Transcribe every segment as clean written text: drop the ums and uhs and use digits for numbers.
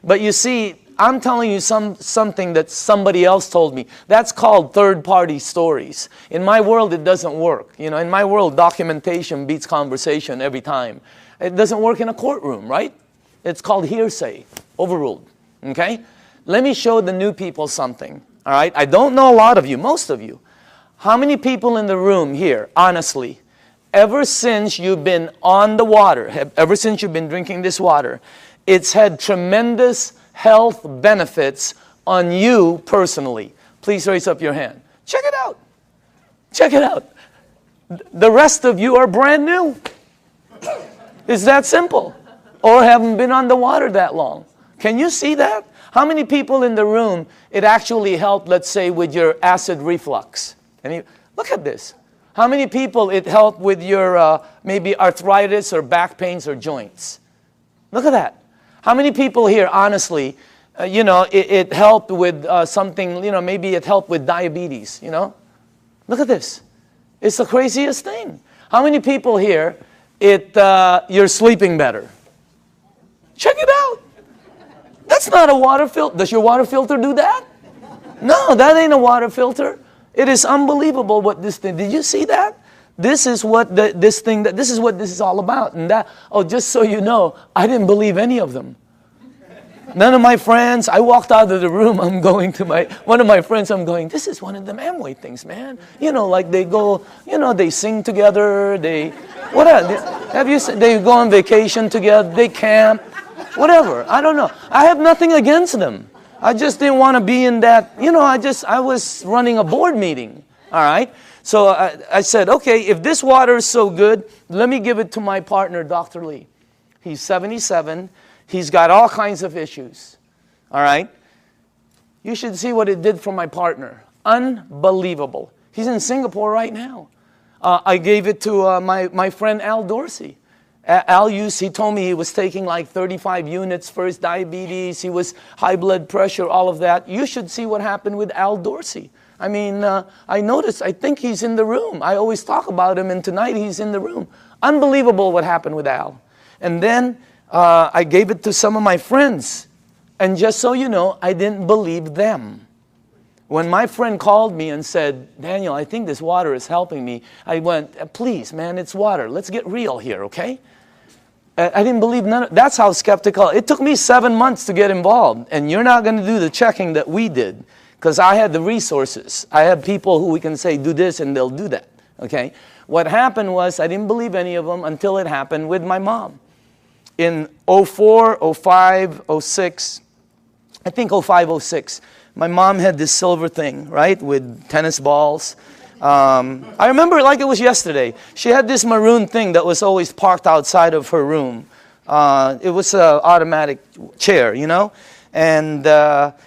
But you see, I'm telling you something that somebody else told me. That's called third-party stories. In my world, it doesn't work. You know, in my world, documentation beats conversation every time. It doesn't work in a courtroom, right? It's called hearsay, overruled, okay? Let me show the new people something, all right? I don't know a lot of you, most of you. How many people in the room here, honestly, ever since you've been on the water, ever since you've been drinking this water, it's had tremendous health benefits on you personally? Please raise up your hand. Check it out. Check it out. The rest of you are brand new. It's that simple. Or haven't been on the water that long. Can you see that? How many people in the room it actually helped, let's say, with your acid reflux? Look at this. How many people it helped with your maybe arthritis or back pains or joints? Look at that. How many people here, honestly, you know, it helped with something, you know, maybe it helped with diabetes, you know? Look at this. It's the craziest thing. How many people here, you're sleeping better? Check it out. That's not a water filter. Does your water filter do that? No, that ain't a water filter. It is unbelievable what this thing, did you see that? This is what this is what this is all about. And that, oh, just so you know, I didn't believe any of them. None of my friends, I walked out of the room, I'm going to one of my friends, I'm going, this is one of them Amway things, man. You know, like they go, you know, they sing together, they go on vacation together, they camp, whatever, I don't know. I have nothing against them. I just didn't want to be in that, you know, I was running a board meeting, all right? So I said, okay, if this water is so good, let me give it to my partner, Dr. Lee. He's 77. He's got all kinds of issues, all right? You should see what it did for my partner. Unbelievable. He's in Singapore right now. I gave it to my friend Al Dorsey. He told me he was taking like 35 units for his diabetes. He was high blood pressure, all of that. You should see what happened with Al Dorsey. I mean, I noticed, I think he's in the room. I always talk about him, and tonight he's in the room. Unbelievable what happened with Al. And then I gave it to some of my friends. And just so you know, I didn't believe them. When my friend called me and said, Daniel, I think this water is helping me, I went, please, man, it's water. Let's get real here, okay? I didn't believe none of, that's how skeptical. It took me 7 months to get involved. And you're not going to do the checking that we did. Because I had the resources. I had people who we can say, do this, and they'll do that, okay? What happened was, I didn't believe any of them until it happened with my mom. In 04, 05, 06, I think 05, 06, my mom had this silver thing, right, with tennis balls. I remember it like it was yesterday. She had this maroon thing that was always parked outside of her room. It was an automatic chair, you know? And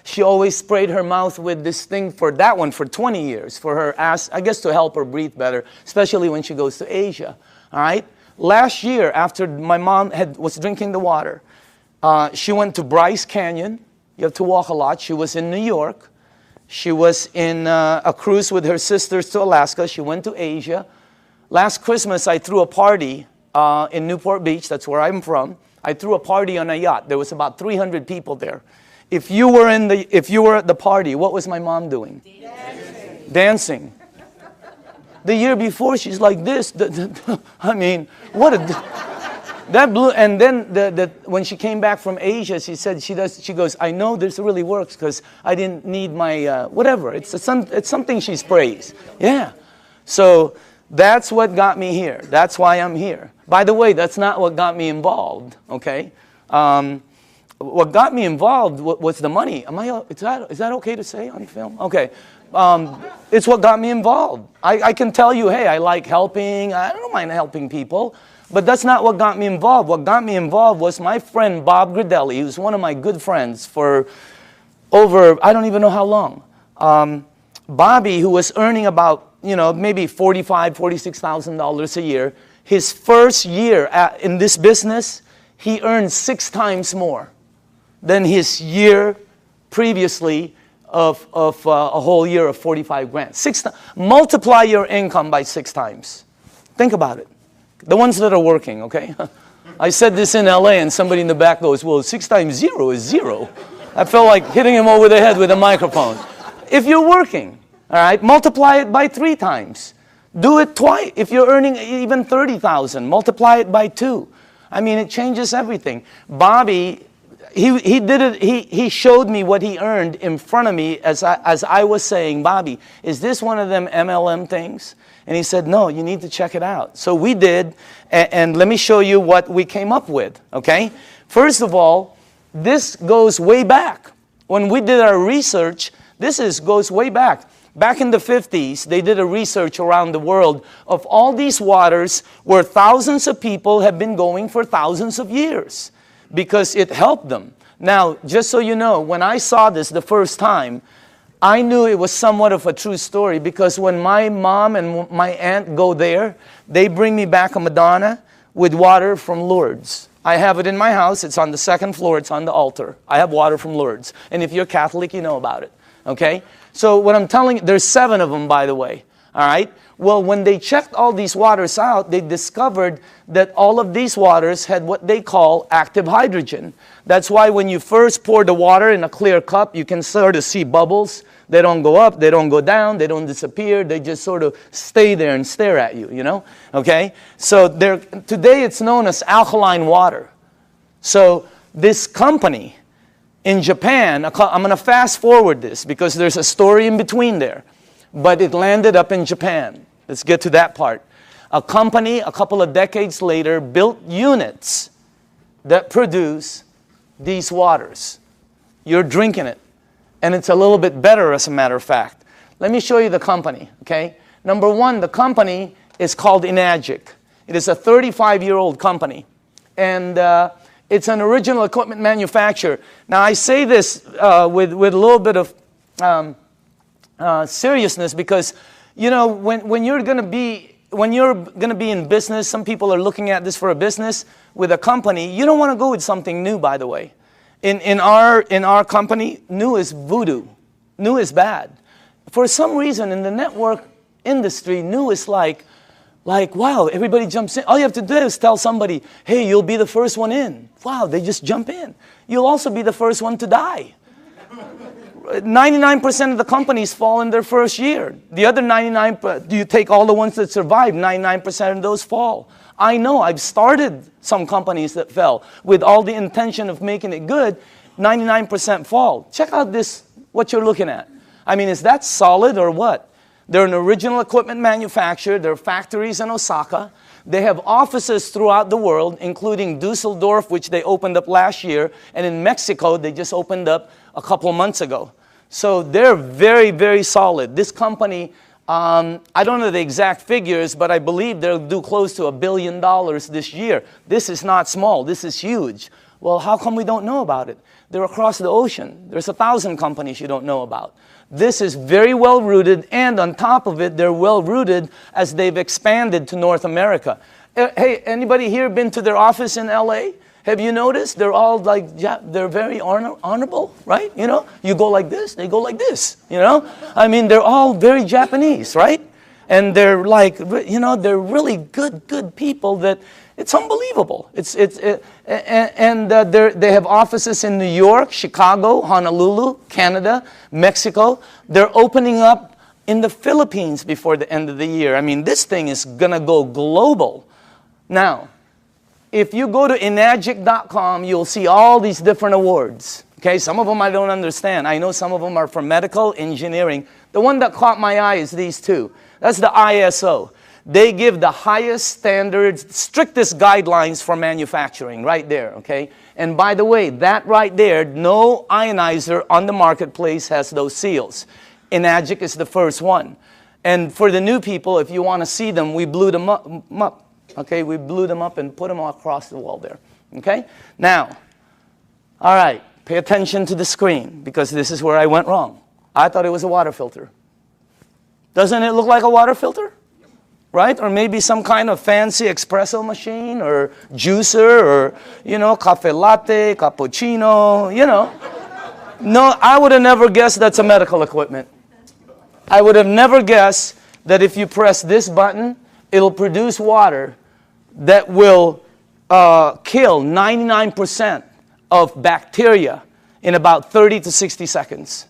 she always sprayed her mouth with this thing for 20 years, for her ass, I guess to help her breathe better, especially when she goes to Asia, all right? Last year, after my mom was drinking the water, she went to Bryce Canyon. You have to walk a lot. She was in New York. She was in a cruise with her sisters to Alaska. She went to Asia. Last Christmas, I threw a party in Newport Beach. That's where I'm from. I threw a party on a yacht. There was about 300 people there. If you were at the party, what was my mom doing? Dancing. Dancing. The year before, she's like this. I mean, what a... That blew, and then when she came back from Asia, she said she goes, I know this really works because I didn't need my whatever. It's something she sprays. Yeah. So that's what got me here. That's why I'm here. By the way, that's not what got me involved. Okay. What got me involved was the money. Is that okay to say on film? Okay. It's what got me involved. I can tell you, hey, I like helping. I don't mind helping people. But that's not what got me involved. What got me involved was my friend Bob Gridelli, who's one of my good friends for over, I don't even know how long. Bobby, who was earning about, you know, maybe $45,000, $46,000 a year, his first year in this business, he earned 6 times more than his year previously of a whole year of 45 grand. Multiply your income by 6 times. Think about it. The ones that are working, okay? I said this in LA, and somebody in the back goes, well, 6 times 0 is 0. I felt like hitting him over the head with a microphone. If you're working, all right, multiply it by 3 times. Do it twice. If you're earning even 30,000, multiply it by 2. I mean, it changes everything. Bobby, he did it. He showed me what he earned in front of me as I was saying, Bobby, is this one of them MLM things? And he said, no, you need to check it out. So we did, and let me show you what we came up with, okay? First of all, this goes way back. When we did our research, goes way back. Back in the 50s, they did a research around the world of all these waters where thousands of people have been going for thousands of years because it helped them. Now, just so you know, when I saw this the first time, I knew it was somewhat of a true story because when my mom and my aunt go there, they bring me back a Madonna with water from Lourdes. I have it in my house. It's on the 2nd floor. It's on the altar. I have water from Lourdes. And if you're Catholic, you know about it. Okay? So what I'm telling you, there's 7 of them, by the way. All right? Well, when they checked all these waters out, they discovered that all of these waters had what they call active hydrogen. That's why when you first pour the water in a clear cup, you can sort of see bubbles. They don't go up, they don't go down, they don't disappear. They just sort of stay there and stare at you, you know? Okay? So today it's known as alkaline water. So this company in Japan, I'm going to fast forward this because there's a story in between there. But it landed up in Japan. Let's get to that part. A company, a couple of decades later, built units that produce these waters. You're drinking it. And it's a little bit better, as a matter of fact. Let me show you the company, okay? Number 1, the company is called Enagic. It is a 35-year-old company. And it's an original equipment manufacturer. Now, I say this with a little bit of seriousness because, you know, when you're going to be in business, some people are looking at this for a business with a company. You don't want to go with something new, by the way. In our company, new is voodoo. New is bad. For some reason, in the network industry, new is like, wow, everybody jumps in. All you have to do is tell somebody, hey, you'll be the first one in. Wow, they just jump in. You'll also be the first one to die. 99% of the companies fall in their first year. The other 99%, you take all the ones that survive, 99% of those fall. I know, I've started some companies that fell with all the intention of making it good. 99% fall. Check out this, what you're looking at. I mean, is that solid or what? They're an original equipment manufacturer. There are factories in Osaka. They have offices throughout the world, including Dusseldorf, which they opened up last year. And in Mexico, they just opened up a couple of months ago. So they're very, very solid. This company, I don't know the exact figures, but I believe they'll do close to $1 billion this year. This is not small. This is huge. Well, how come we don't know about it? They're across the ocean. There's 1,000 companies you don't know about. This is very well rooted, and on top of it, they're well rooted as they've expanded to North America. Hey, anybody here been to their office in LA? Have you noticed? They're all like, they're very honorable, right? You know, you go like this, they go like this, you know? I mean, they're all very Japanese, right? And they're like, you know, they're really good people that it's unbelievable. They have offices in New York, Chicago, Honolulu, Canada, Mexico. They're opening up in the Philippines before the end of the year. I mean, this thing is going to go global. Now, if you go to Enagic.com, you'll see all these different awards. Okay, some of them I don't understand. I know some of them are for medical, engineering. The one that caught my eye is these two. That's the ISO. They give the highest standards, strictest guidelines for manufacturing right there, okay? And by the way, that right there, no ionizer on the marketplace has those seals. Enagic is the first one. And for the new people, if you want to see them, we blew them up. Okay, we blew them up and put them across the wall there. Okay? Now, all right, pay attention to the screen because this is where I went wrong. I thought it was a water filter. Doesn't it look like a water filter? Right? Or maybe some kind of fancy espresso machine or juicer or, you know, cafe latte, cappuccino, you know. No, I would have never guessed that's a medical equipment. I would have never guessed that if you press this button, it'll produce water that will kill 99% of bacteria in about 30 to 60 seconds.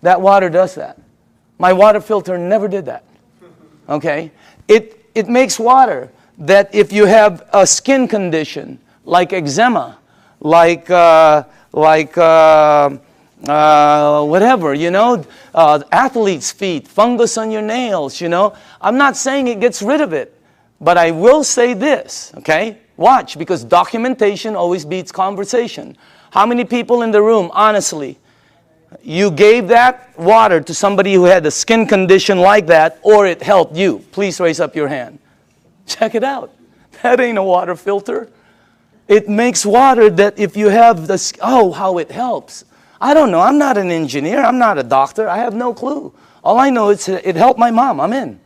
That water does that. My water filter never did that. Okay? It makes water that if you have a skin condition like eczema, like whatever, you know, athlete's feet, fungus on your nails, you know. I'm not saying it gets rid of it, but I will say this, okay? Watch, because documentation always beats conversation. How many people in the room, honestly, you gave that water to somebody who had a skin condition like that, or it helped you? Please raise up your hand. Check it out. That ain't a water filter. It makes water that if you have this, oh, how it helps. I don't know. I'm not an engineer. I'm not a doctor. I have no clue. All I know is it helped my mom. I'm in.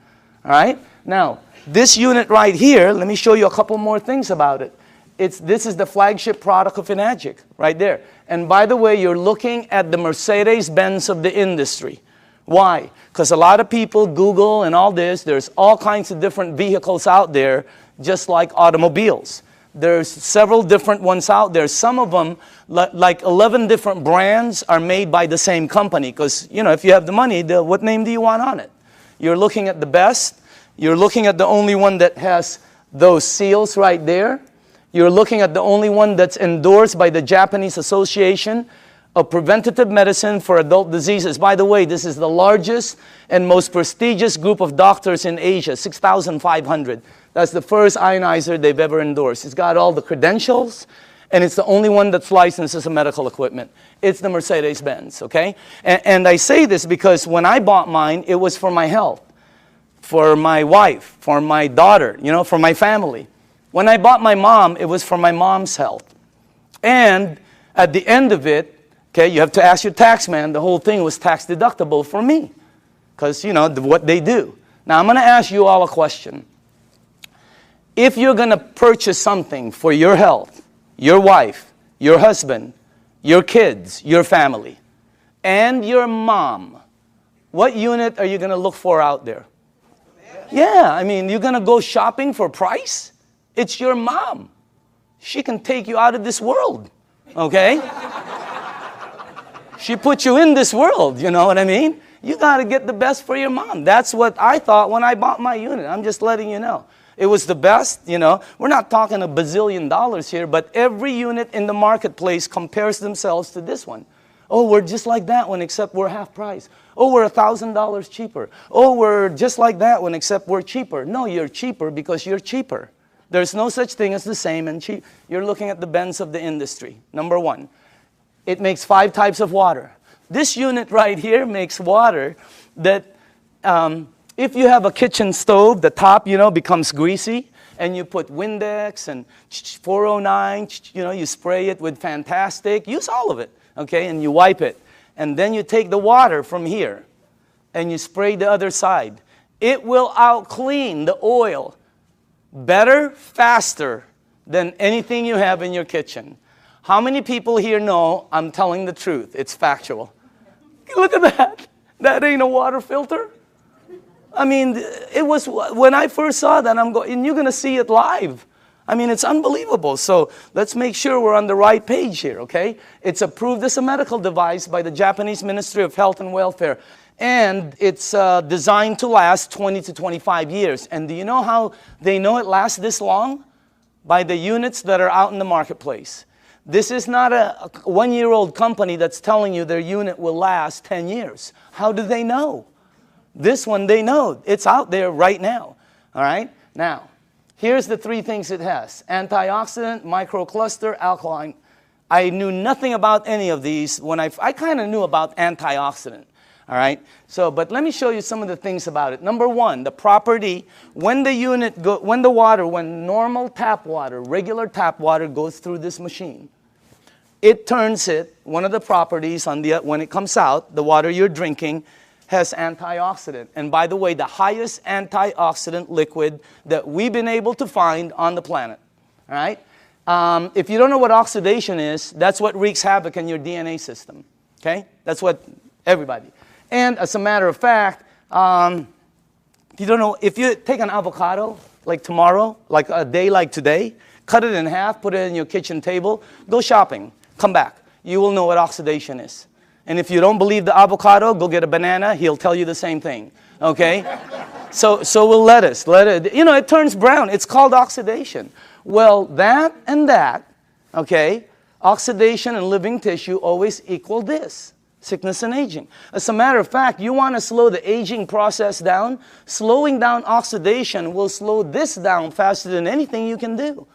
All right? Now, this unit right here, let me show you a couple more things about it. This is the flagship product of Enagic, right there. And by the way, you're looking at the Mercedes-Benz of the industry. Why? Because a lot of people Google and all this. There's all kinds of different vehicles out there, just like automobiles. There's several different ones out there. Some of them, like 11 different brands, are made by the same company. Because, you know, if you have the money, what name do you want on it? You're looking at the best. You're looking at the only one that has those seals right there. You're looking at the only one that's endorsed by the Japanese Association of Preventative Medicine for Adult Diseases. By the way, this is the largest and most prestigious group of doctors in Asia, 6,500. That's the first ionizer they've ever endorsed. It's got all the credentials, and it's the only one that's licensed as a medical equipment. It's the Mercedes-Benz, okay? And I say this because when I bought mine, it was for my health, for my wife, for my daughter, you know, for my family. When I bought my mom, it was for my mom's health. And at the end of it, okay, you have to ask your tax man, the whole thing was tax deductible for me. Because, you know, what they do. Now, I'm going to ask you all a question. If you're going to purchase something for your health, your wife, your husband, your kids, your family, and your mom, what unit are you going to look for out there? Yeah, I mean, you're going to go shopping for price? It's your mom. She can take you out of this world, okay? She put you in this world, you know what I mean? You got to get the best for your mom. That's what I thought when I bought my unit. I'm just letting you know. It was the best, you know. We're not talking a bazillion dollars here, but every unit in the marketplace compares themselves to this one. Oh, we're just like that one, except we're half price. Oh, we're $1,000 cheaper. Oh, we're just like that one, except we're cheaper. No, you're cheaper because you're cheaper. There's no such thing as the same and cheap. You're looking at the Benz of the industry. Number one, it makes 5 types of water. This unit right here makes water that if you have a kitchen stove, the top, you know, becomes greasy, and you put Windex and 409, you know, you spray it with Fantastic. Use all of it, okay, and you wipe it. And then you take the water from here, and you spray the other side. It will out-clean the oil better, faster than anything you have in your kitchen. How many people here know I'm telling the truth? It's factual. Look at that. That ain't a water filter. I mean, it was, when I first saw that, I'm going, and you're going to see it live. I mean, it's unbelievable. So let's make sure we're on the right page here, okay? It's approved as a medical device by the Japanese Ministry of Health and Welfare. And it's designed to last 20 to 25 years. And do you know how they know it lasts this long? By the units that are out in the marketplace. This is not a one-year-old company that's telling you their unit will last 10 years. How do they know? This one, they know. It's out there right now. All right? Now, here's the 3 things it has. Antioxidant, microcluster, alkaline. I knew nothing about any of these. When I kind of knew about antioxidant. All right? So, but let me show you some of the things about it. Number 1, the property, when normal tap water, regular tap water goes through this machine, it turns it, one of the properties when it comes out, the water you're drinking has antioxidant. And by the way, the highest antioxidant liquid that we've been able to find on the planet. All right? If you don't know what oxidation is, that's what wreaks havoc in your DNA system. Okay? That's what everybody. And as a matter of fact, you don't know, if you take an avocado, like tomorrow, like a day like today, cut it in half, put it in your kitchen table, go shopping, come back. You will know what oxidation is. And if you don't believe the avocado, go get a banana. He'll tell you the same thing, okay? So will lettuce. You know, it turns brown. It's called oxidation. Well, that and that, okay, oxidation and living tissue always equal this, sickness and aging. As a matter of fact, you want to slow the aging process down, slowing down oxidation will slow this down faster than anything you can do.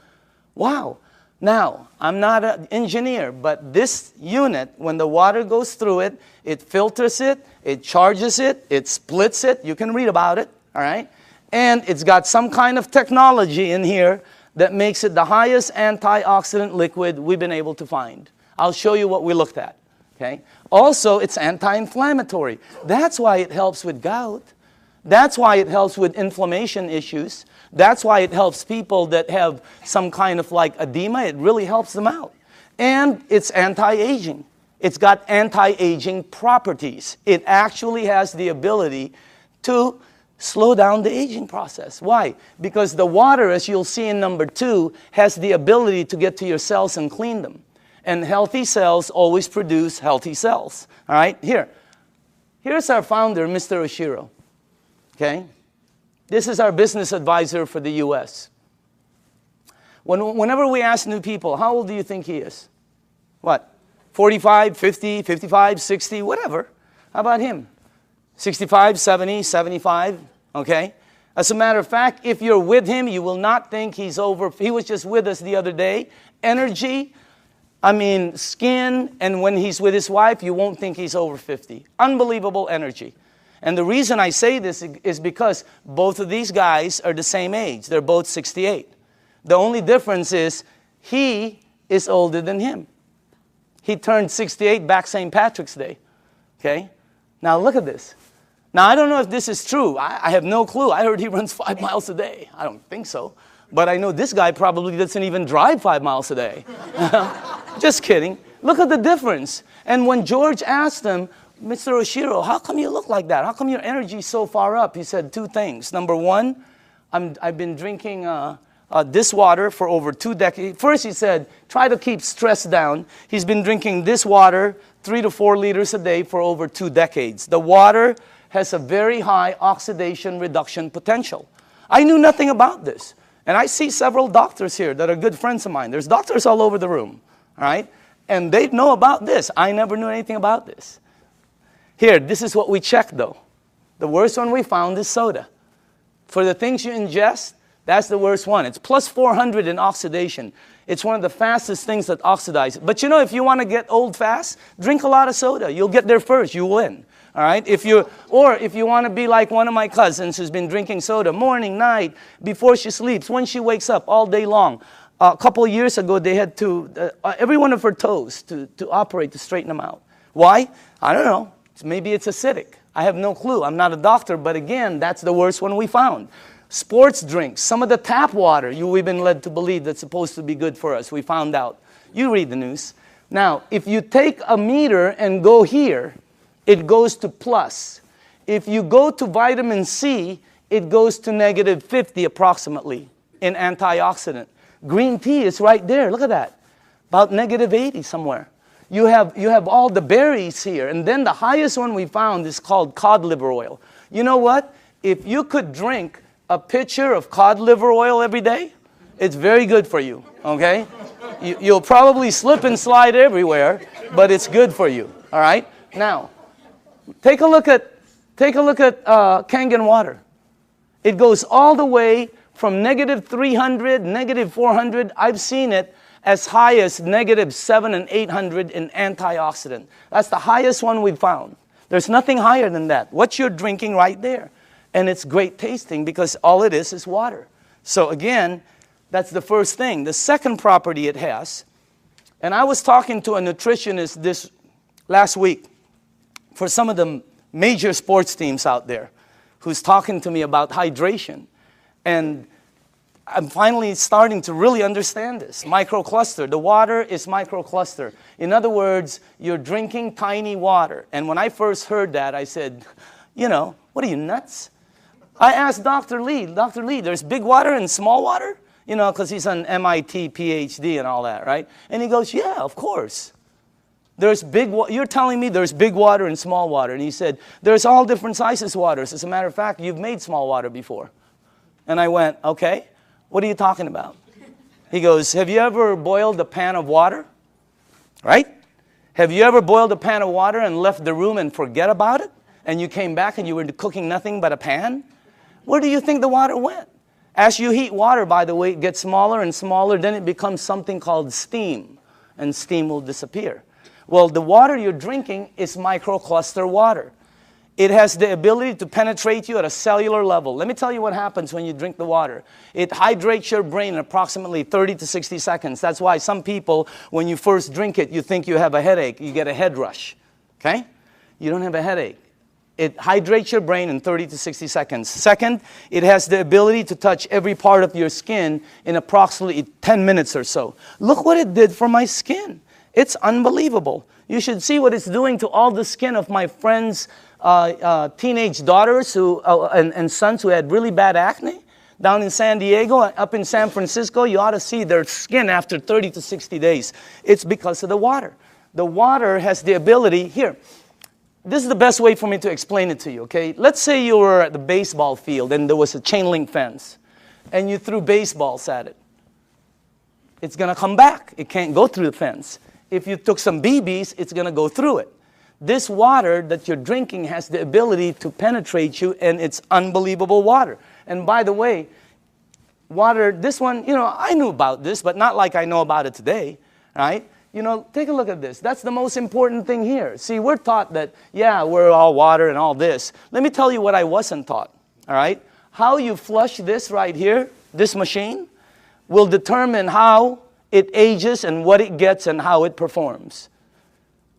Wow. Now, I'm not an engineer, but this unit, when the water goes through it, it filters it, it charges it, it splits it. You can read about it, all right? And it's got some kind of technology in here that makes it the highest antioxidant liquid we've been able to find. I'll show you what we looked at, okay? Also, it's anti-inflammatory. That's why it helps with gout. That's why it helps with inflammation issues. That's why it helps people that have some kind of like edema. It really helps them out. And it's anti-aging. It's got anti-aging properties. It actually has the ability to slow down the aging process. Why? Because the water, as you'll see in number 2, has the ability to get to your cells and clean them. And healthy cells always produce healthy cells. All right? Here's our founder, Mr. Oshiro. Okay? This is our business advisor for the U.S. Whenever we ask new people, how old do you think he is? What? 45, 50, 55, 60, whatever. How about him? 65, 70, 75, okay? As a matter of fact, if you're with him, you will not think he's over. He was just with us the other day. Energy, I mean, skin, and when he's with his wife, you won't think he's over 50. Unbelievable energy. And the reason I say this is because both of these guys are the same age. They're both 68. The only difference is he is older than him. He turned 68 back St. Patrick's Day. Okay? Now look at this. Now I don't know if this is true. I have no clue. I heard he runs 5 miles a day. I don't think so. But I know this guy probably doesn't even drive 5 miles a day. Just kidding. Look at the difference. And when George asked him, Mr. Oshiro, how come you look like that? How come your energy is so far up? He said 2 things. Number 1, I've been drinking this water for over 2 decades. First, he said, try to keep stress down. He's been drinking this water 3 to 4 liters a day for over 2 decades. The water has a very high oxidation reduction potential. I knew nothing about this. And I see several doctors here that are good friends of mine. There's doctors all over the room, all right? And they know about this. I never knew anything about this. Here, this is what we checked, though. The worst one we found is soda. For the things you ingest, that's the worst one. It's plus 400 in oxidation. It's one of the fastest things that oxidize. But you know, if you want to get old fast, drink a lot of soda. You'll get there first. You win. All right? If you want to be like one of my cousins who's been drinking soda morning, night, before she sleeps, when she wakes up, all day long. A couple of years ago, they had to, every one of her toes to operate to straighten them out. Why? I don't know. Maybe it's acidic. I have no clue. I'm not a doctor, but again, that's the worst one we found. Sports drinks, some of the tap water we've been led to believe that's supposed to be good for us. We found out. You read the news. Now, if you take a meter and go here, it goes to plus. If you go to vitamin C, it goes to negative 50 approximately in antioxidant. Green tea is right there. Look at that. About negative 80 somewhere. You have all the berries here. And then the highest one we found is called cod liver oil. You know what? If you could drink a pitcher of cod liver oil every day, it's very good for you, okay? You'll probably slip and slide everywhere, but it's good for you, all right? Now, take a look at Kangen water. It goes all the way from negative 300, negative 400. I've seen it as high as negative 700 and 800 in antioxidant. That's the highest one we've found. There's nothing higher than that. What you're drinking right there. And it's great tasting because all it is water. So again, that's the first thing. The second property it has, and I was talking to a nutritionist this last week for some of the major sports teams out there who's talking to me about hydration. And I'm finally starting to really understand this. Microcluster. The water is microcluster. In other words, you're drinking tiny water. And when I first heard that, I said, you know, what are you, nuts? I asked Dr. Lee, there's big water and small water? You know, because he's an MIT PhD and all that, right? And he goes, yeah, of course. You're telling me there's big water and small water. And he said, there's all different sizes waters. As a matter of fact, you've made small water before. And I went, okay, what are you talking about? He goes, have you ever boiled a pan of water? Right? Have you ever boiled a pan of water and left the room and forget about it? And you came back and you were cooking nothing but a pan? Where do you think the water went? As you heat water, by the way, it gets smaller and smaller, then it becomes something called steam, and steam will disappear. Well, the water you're drinking is microcluster water. It has the ability to penetrate you at a cellular level. Let me tell you what happens when you drink the water. It hydrates your brain in approximately 30 to 60 seconds. That's why some people, when you first drink it, you think you have a headache. You get a head rush. Okay? You don't have a headache. It hydrates your brain in 30 to 60 seconds. Second, it has the ability to touch every part of your skin in approximately 10 minutes or so. Look what it did for my skin. It's unbelievable. You should see what it's doing to all the skin of my friends' teenage daughters and sons who had really bad acne. Down in San Diego, up in San Francisco, you ought to see their skin after 30 to 60 days. It's because of the water. The water has the ability, here, this is the best way for me to explain it to you, okay? Let's say you were at the baseball field and there was a chain link fence and you threw baseballs at it. It's going to come back. It can't go through the fence. If you took some BBs, it's going to go through it. This water that you're drinking has the ability to penetrate you, and it's unbelievable water. And by the way, water, this one, you know, I knew about this, but not like I know about it today, right? You know, take a look at this. That's the most important thing here. See, we're taught that, yeah, we're all water and all this. Let me tell you what I wasn't taught, all right? How you flush this right here, this machine, will determine how it ages and what it gets and how it performs.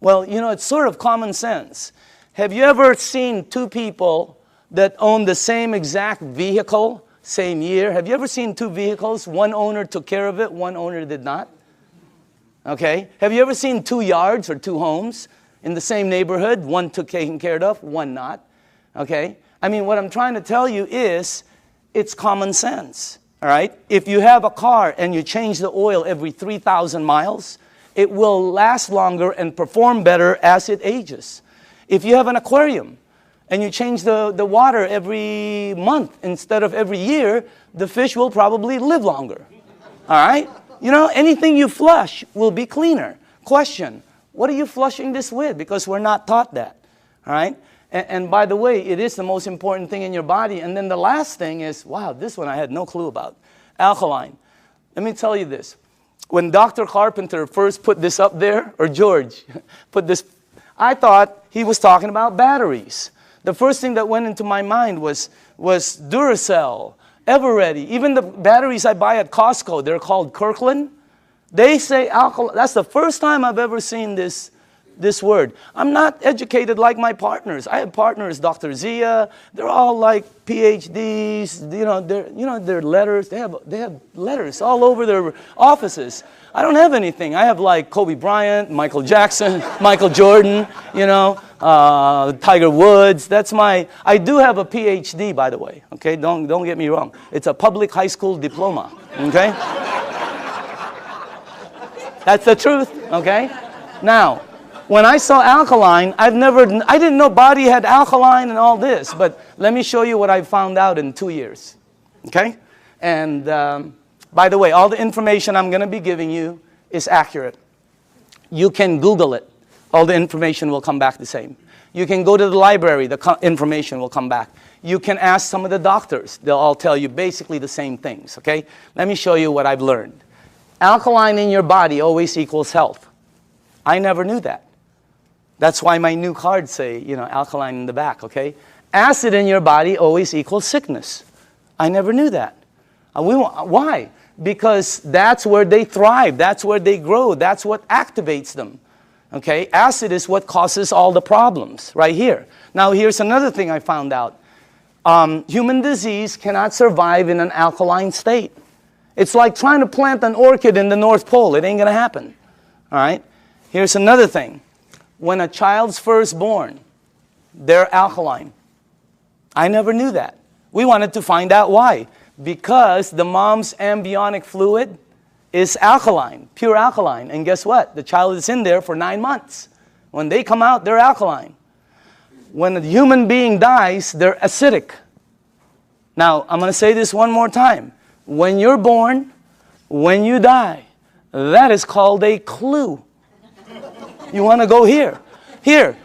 Well, you know, it's sort of common sense. Have you ever seen two people that own the same exact vehicle, same year? Have you ever seen two vehicles? One owner took care of it, one owner did not. Okay? Have you ever seen two yards or two homes in the same neighborhood? One took taken care of, one not. Okay? I mean, what I'm trying to tell you is it's common sense. All right? If you have a car and you change the oil every 3,000 miles, it will last longer and perform better as it ages. If you have an aquarium and you change the water every month instead of every year, the fish will probably live longer. All right? You know, anything you flush will be cleaner. Question, what are you flushing this with? Because we're not taught that. All right? And by the way, it is the most important thing in your body. And then the last thing is, wow, this one I had no clue about. Alkaline. Let me tell you this. When Dr. Carpenter first put this up there, or George put this, I thought he was talking about batteries. The first thing that went into my mind was Duracell, Eveready. Even the batteries I buy at Costco, they're called Kirkland. They say alkaline. That's the first time I've ever seen this word. I'm not educated like my partners. I have partners, Dr. Zia. They're all like PhDs. Their letters. They have letters all over their offices. I don't have anything. I have like Kobe Bryant, Michael Jackson, Michael Jordan. Tiger Woods. I do have a PhD, by the way. Okay, don't get me wrong. It's a public high school diploma. Okay, that's the truth. Okay, now. When I saw alkaline, I didn't know body had alkaline and all this, but let me show you what I found out in 2 years, okay? And by the way, all the information I'm going to be giving you is accurate. You can Google it. All the information will come back the same. You can go to the library. The information will come back. You can ask some of the doctors. They'll all tell you basically the same things, okay? Let me show you what I've learned. Alkaline in your body always equals health. I never knew that. That's why my new cards say, alkaline in the back, okay? Acid in your body always equals sickness. I never knew that. Why? Because that's where they thrive. That's where they grow. That's what activates them, okay? Acid is what causes all the problems right here. Now, here's another thing I found out. Human disease cannot survive in an alkaline state. It's like trying to plant an orchid in the North Pole. It ain't going to happen, all right? Here's another thing. When a child's first born, they're alkaline. I never knew that. We wanted to find out why. Because the mom's amniotic fluid is alkaline, pure alkaline. And guess what? The child is in there for 9 months. When they come out, they're alkaline. When a human being dies, they're acidic. Now, I'm going to say this one more time. When you're born, when you die, that is called a clue. You want to go here. Here,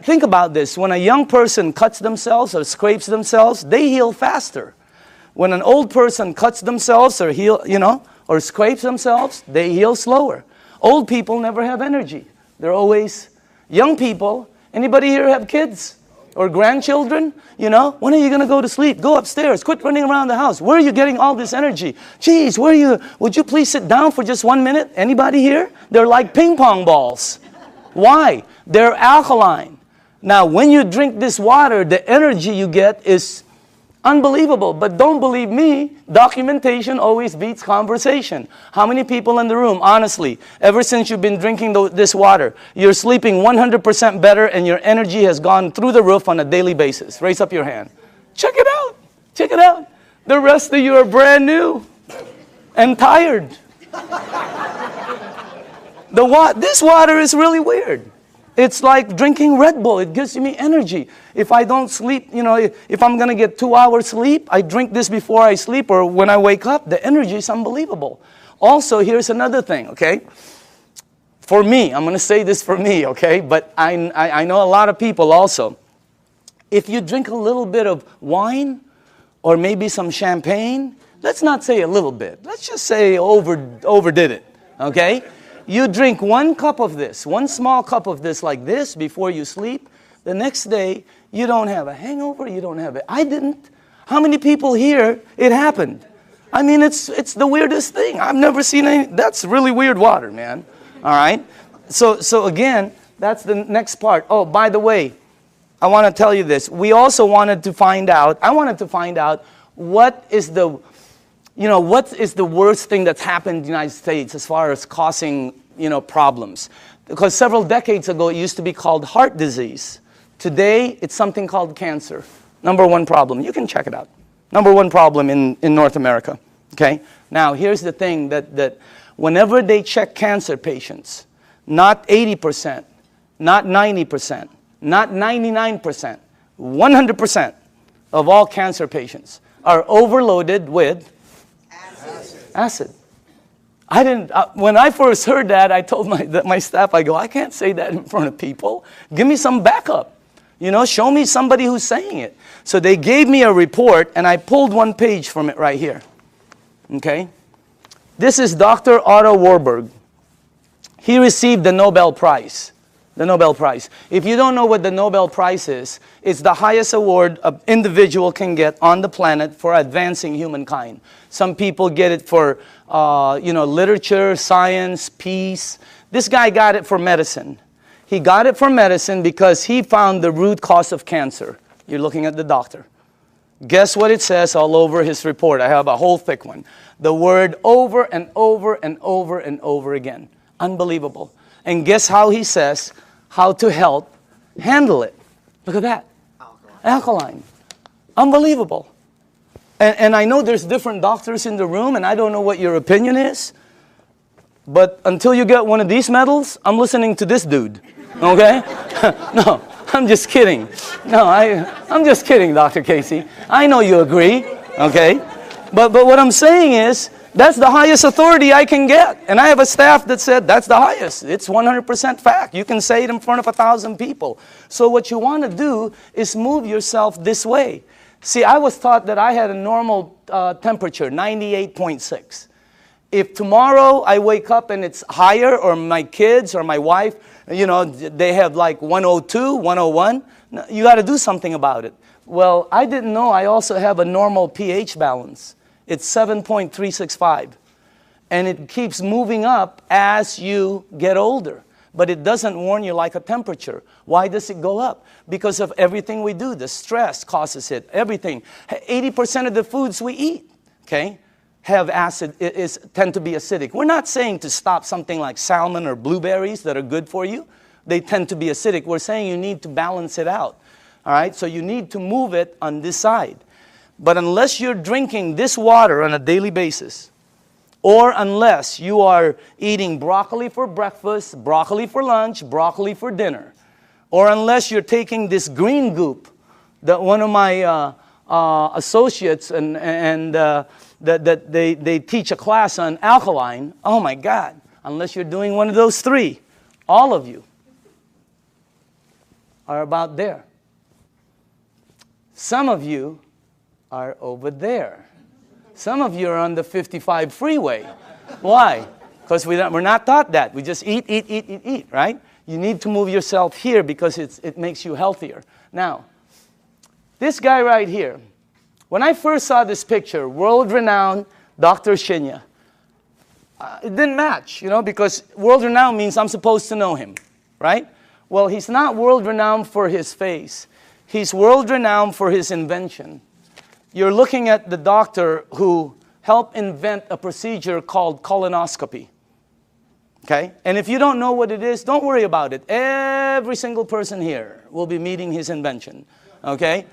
think about this. When a young person cuts themselves or scrapes themselves, they heal faster. When an old person cuts themselves or or scrapes themselves, they heal slower. Old people never have energy. They're always young people. Anybody here have kids or grandchildren? When are you going to go to sleep? Go upstairs. Quit running around the house. Where are you getting all this energy? Geez, would you please sit down for just 1 minute? Anybody here? They're like ping pong balls. Why? They're alkaline. Now, when you drink this water, the energy you get is unbelievable. But don't believe me, documentation always beats conversation. How many people in the room, honestly, ever since you've been drinking this water, you're sleeping 100% better and your energy has gone through the roof on a daily basis? Raise up your hand. Check it out. Check it out. The rest of you are brand new and tired. This water is really weird. It's like drinking Red Bull. It gives me energy. If I don't sleep, if I'm going to get 2 hours sleep, I drink this before I sleep or when I wake up. The energy is unbelievable. Also, here's another thing, okay? For me, I'm going to say this for me, okay? But I know a lot of people also. If you drink a little bit of wine or maybe some champagne, let's not say a little bit. Let's just say overdid it, okay? You drink 1 cup of this, 1 small cup of this like this before you sleep. The next day, you don't have a hangover, you don't have it. I didn't. How many people here, it happened? I mean, it's the weirdest thing. I've never seen any. That's really weird water, man. All right? So again, that's the next part. Oh, by the way, I want to tell you this. We also wanted to find out, what is the worst thing that's happened in the United States as far as causing, problems? Because several decades ago, it used to be called heart disease. Today, it's something called cancer. Number 1 problem. You can check it out. Number 1 problem in North America. Okay? Now, here's the thing that whenever they check cancer patients, not 80%, not 90%, not 99%, 100% of all cancer patients are overloaded with acid. When I first heard that, I told my staff, I can't say that in front of people. Give me some backup. Show me somebody who's saying it. So they gave me a report, and I pulled 1 page from it right here. Okay? This is Dr. Otto Warburg. He received the Nobel Prize. The Nobel Prize. If you don't know what the Nobel Prize is, it's the highest award an individual can get on the planet for advancing humankind. Some people get it for, literature, science, peace. This guy got it for medicine. He got it for medicine because he found the root cause of cancer. You're looking at the doctor. Guess what it says all over his report? I have a whole thick one. The word over and over and over and over again. Unbelievable. And guess how he says how to help handle it. Look at that. Alkaline. Unbelievable. And I know there's different doctors in the room, and I don't know what your opinion is. But until you get one of these medals, I'm listening to this dude. Okay? No, I'm just kidding. No, I'm just kidding, Dr. Casey. I know you agree. Okay? But what I'm saying is, that's the highest authority I can get. And I have a staff that said that's the highest. It's 100% fact. You can say it in front of 1,000 people. So what you want to do is move yourself this way. See, I was taught that I had a normal temperature, 98.6. If tomorrow I wake up and it's higher, or my kids or my wife, they have like 102, 101, you got to do something about it. Well, I didn't know I also have a normal pH balance. It's 7.365. And it keeps moving up as you get older. But it doesn't warn you like a temperature. Why does it go up? Because of everything we do. The stress causes it. Everything. 80% of the foods we eat, okay, have acid, tend to be acidic. We're not saying to stop something like salmon or blueberries that are good for you. They tend to be acidic. We're saying you need to balance it out. All right? So you need to move it on this side. But unless you're drinking this water on a daily basis, or unless you are eating broccoli for breakfast, broccoli for lunch, broccoli for dinner, or unless you're taking this green goop that one of my associates that they teach a class on alkaline, oh my God, unless you're doing one of those three, all of you are about there. Some of you are over there. Some of you are on the 55 freeway. Why? Because we're not taught that. We just eat, right? You need to move yourself here because it makes you healthier. Now, this guy right here, when I first saw this picture, world-renowned Dr. Shinya, it didn't match, because world-renowned means I'm supposed to know him, right? Well, he's not world-renowned for his face. He's world-renowned for his invention. You're looking at the doctor who helped invent a procedure called colonoscopy. Okay? And if you don't know what it is, don't worry about it. Every single person here will be meeting his invention. Okay?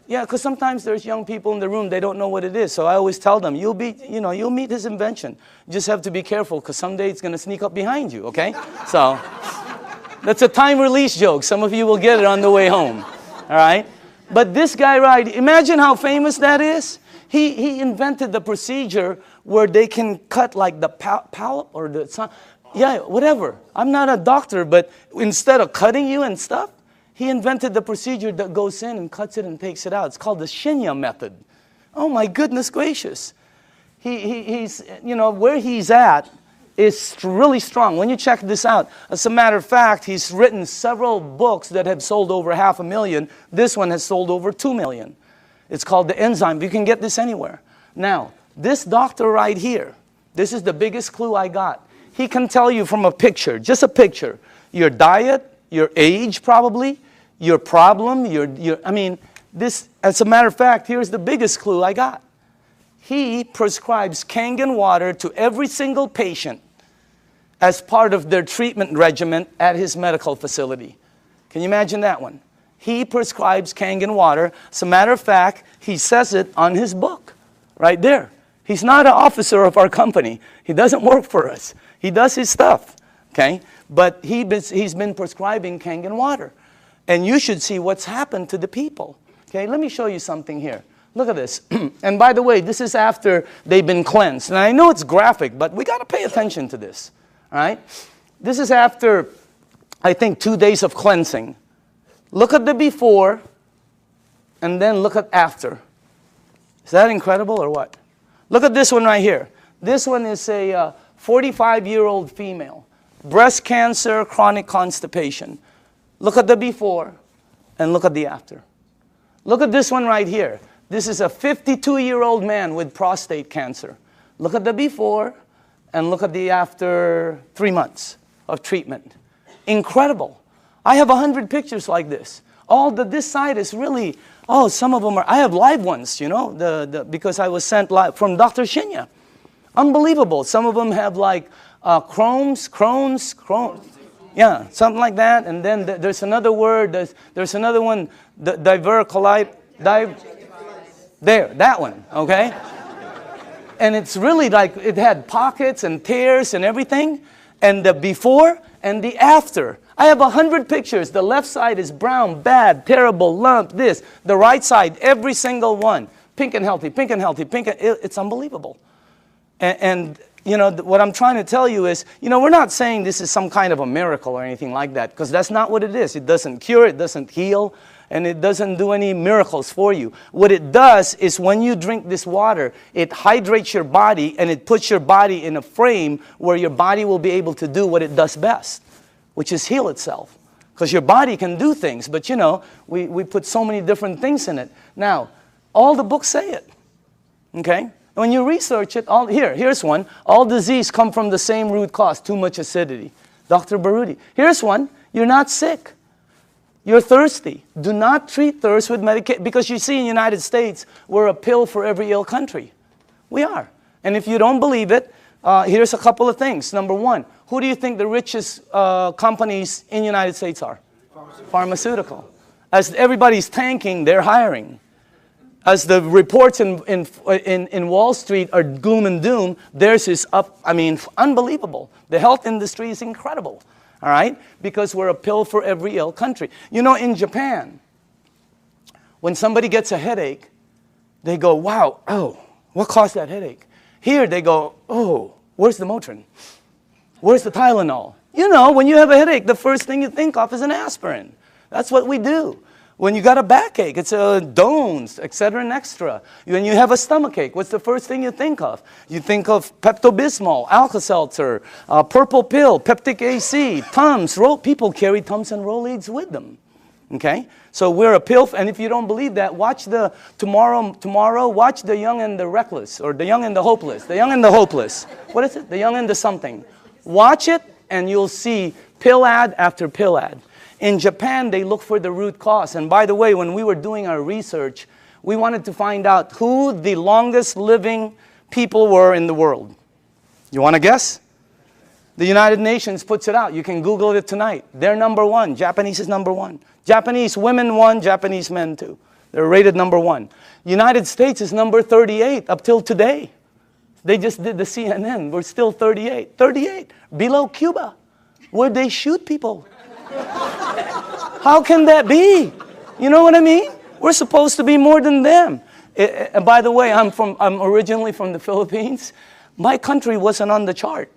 Yeah, because sometimes there's young people in the room, they don't know what it is. So I always tell them, you'll meet his invention. You just have to be careful because someday it's going to sneak up behind you, okay? So that's a time release joke. Some of you will get it on the way home. All right? But this guy, right, imagine how famous that is. He invented the procedure where they can cut like the palate or the, yeah, whatever. I'm not a doctor, but instead of cutting you and stuff, he invented the procedure that goes in and cuts it and takes it out. It's called the Shinya method. Oh my goodness gracious. He's, where he's at is really strong. When you check this out, as a matter of fact, he's written several books that have sold over 500,000. This one has sold over 2 million. It's called The Enzyme. You can get this anywhere. Now, this doctor right here, this is the biggest clue I got. He can tell you from a picture, just a picture, your diet, your age probably, your problem, this, as a matter of fact, here's the biggest clue I got. He prescribes Kangen water to every single patient as part of their treatment regimen at his medical facility. Can you imagine that one? He prescribes Kangen water. As a matter of fact, he says it on his book, right there. He's not an officer of our company. He doesn't work for us. He does his stuff, okay? But he's been prescribing Kangen water. And you should see what's happened to the people. Okay, let me show you something here. Look at this. And by the way, this is after they've been cleansed. And I know it's graphic, but we got to pay attention to this. All right? This is after, I think, 2 days of cleansing. Look at the before, and then look at after. Is that incredible or what? Look at this one right here. This one is a 45-year-old female. Breast cancer, chronic constipation. Look at the before, and look at the after. Look at this one right here. This is a 52-year-old man with prostate cancer. Look at the before, and look at the after 3 months of treatment. Incredible. I have 100 pictures like this. This side is really, some of them are, I have live ones, because I was sent live from Dr. Shinya. Unbelievable. Some of them have like Crohn's. Yeah, something like that. And then there's another word, there's another one, divercolite, there, that one, okay? And it's really like, it had pockets and tears and everything. And the before and the after. I have 100 pictures. The left side is brown, bad, terrible, lump, this. The right side, every single one. Pink and healthy, pink and healthy, it's unbelievable. And what I'm trying to tell you is, we're not saying this is some kind of a miracle or anything like that, because that's not what it is. It doesn't cure, it doesn't heal, and it doesn't do any miracles for you. What it does is when you drink this water, it hydrates your body and it puts your body in a frame where your body will be able to do what it does best, which is heal itself. Because your body can do things, but we put so many different things in it. Now, all the books say it, okay? When you research it, here's one. All disease come from the same root cause, too much acidity. Dr. Baruti. Here's one. You're not sick. You're thirsty. Do not treat thirst with medication. Because you see in the United States, we're a pill for every ill country. We are. And if you don't believe it, here's a couple of things. Number one, who do you think the richest companies in the United States are? Pharmaceutical. As everybody's tanking, they're hiring. as the reports in Wall Street are gloom and doom, theirs is up, I mean, unbelievable. The health industry is incredible, all right? Because we're a pill for every ill country. You know, in Japan, when somebody gets a headache, they go, wow, oh, what caused that headache? Here they go, oh, where's the Motrin? Where's the Tylenol? You know, when you have a headache, the first thing you think of is an aspirin. That's what we do. When you got a backache, it's a Dones, etc. and extra. When you have a stomachache, what's the first thing you think of? You think of Pepto-Bismol, Alka-Seltzer, purple pill, Peptic AC, Tums. People carry Tums and Rolaids with them. Okay? So we're a pill, and if you don't believe that, watch the tomorrow, watch The Young and the Reckless, or The Young and the Hopeless. The Young and the Hopeless. What is it? The Young and the something. Watch it, and you'll see pill ad after pill ad. In Japan, they look for the root cause. And by the way, when we were doing our research, we wanted to find out who the longest living people were in the world. You want to guess? The United Nations puts it out. You can Google it tonight. They're number one. Japanese is number one. Japanese women one, Japanese men two. They're rated number one. United States is number 38 up till today. They just did the CNN. We're still 38. 38. Below Cuba, where they shoot people. How can that be? You know what I mean? We're supposed to be more than them. And by the way, I'm originally from the Philippines. My country wasn't on the chart.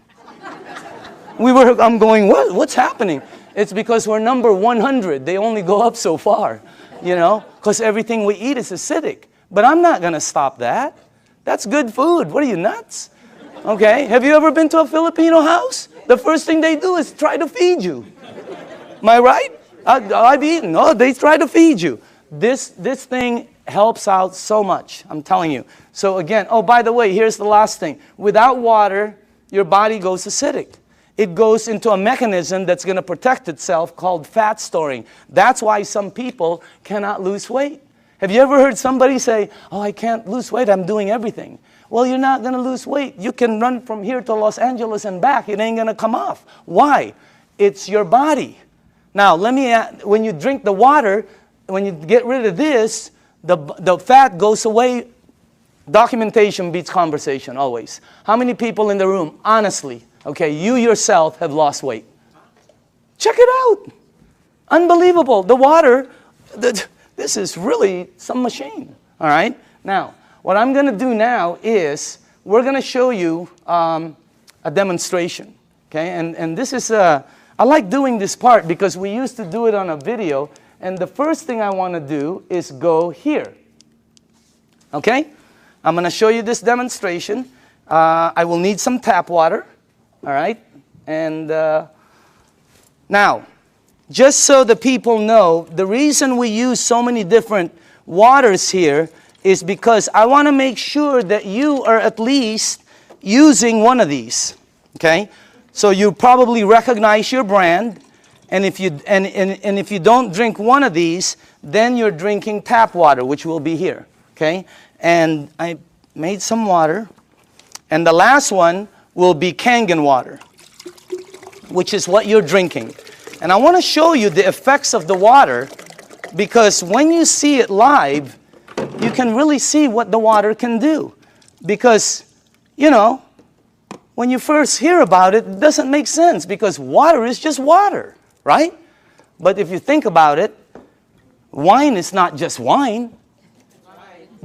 I'm going, what's happening? It's because we're number 100. They only go up so far, you know, because everything we eat is acidic. But I'm not going to stop that. That's good food. What are you, nuts? Okay, have you ever been to a Filipino house? The first thing they do is try to feed you. Am I right? I've eaten. Oh, they try to feed you. This thing helps out so much, I'm telling you. So again, oh, by the way, here's the last thing. Without water, your body goes acidic. It goes into a mechanism that's going to protect itself called fat storing. That's why some people cannot lose weight. Have you ever heard somebody say, oh, I can't lose weight, I'm doing everything? Well, you're not going to lose weight. You can run from here to Los Angeles and back. It ain't going to come off. Why? It's your body. Now, when you drink the water, when you get rid of this, the fat goes away. Documentation beats conversation, always. How many people in the room, honestly, okay, you yourself have lost weight? Check it out. Unbelievable. The water, this is really some machine, all right? Now, what I'm going to do now is we're going to show you a demonstration, okay? And this is I like doing this part because we used to do it on a video, and the first thing I want to do is go here. Okay? I'm going to show you this demonstration. I will need some tap water, all right? And now, just so the people know, the reason we use so many different waters here is because I want to make sure that you are at least using one of these, okay? So you probably recognize your brand, and if you don't drink one of these, then you're drinking tap water, which will be here, okay? And I made some water, and the last one will be Kangen water, which is what you're drinking. And I want to show you the effects of the water, because when you see it live, you can really see what the water can do. Because, you know, when you first hear about it, it doesn't make sense because water is just water, right? But if you think about it, wine is not just wine.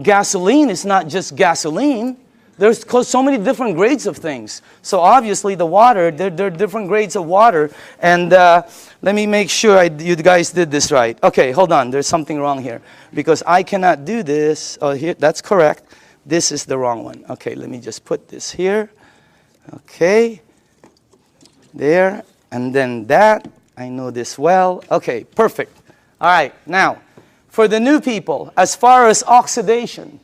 Gasoline is not just gasoline. There's so many different grades of things. So obviously the water, there are different grades of water. And let me make sure you guys did this right. Okay, hold on. There's something wrong here. Because I cannot do this. Oh, here, that's correct. This is the wrong one. Okay, let me just put this here. Okay, there, and then that. I know this well. Okay, perfect. All right, now, for the new people, as far as oxidation,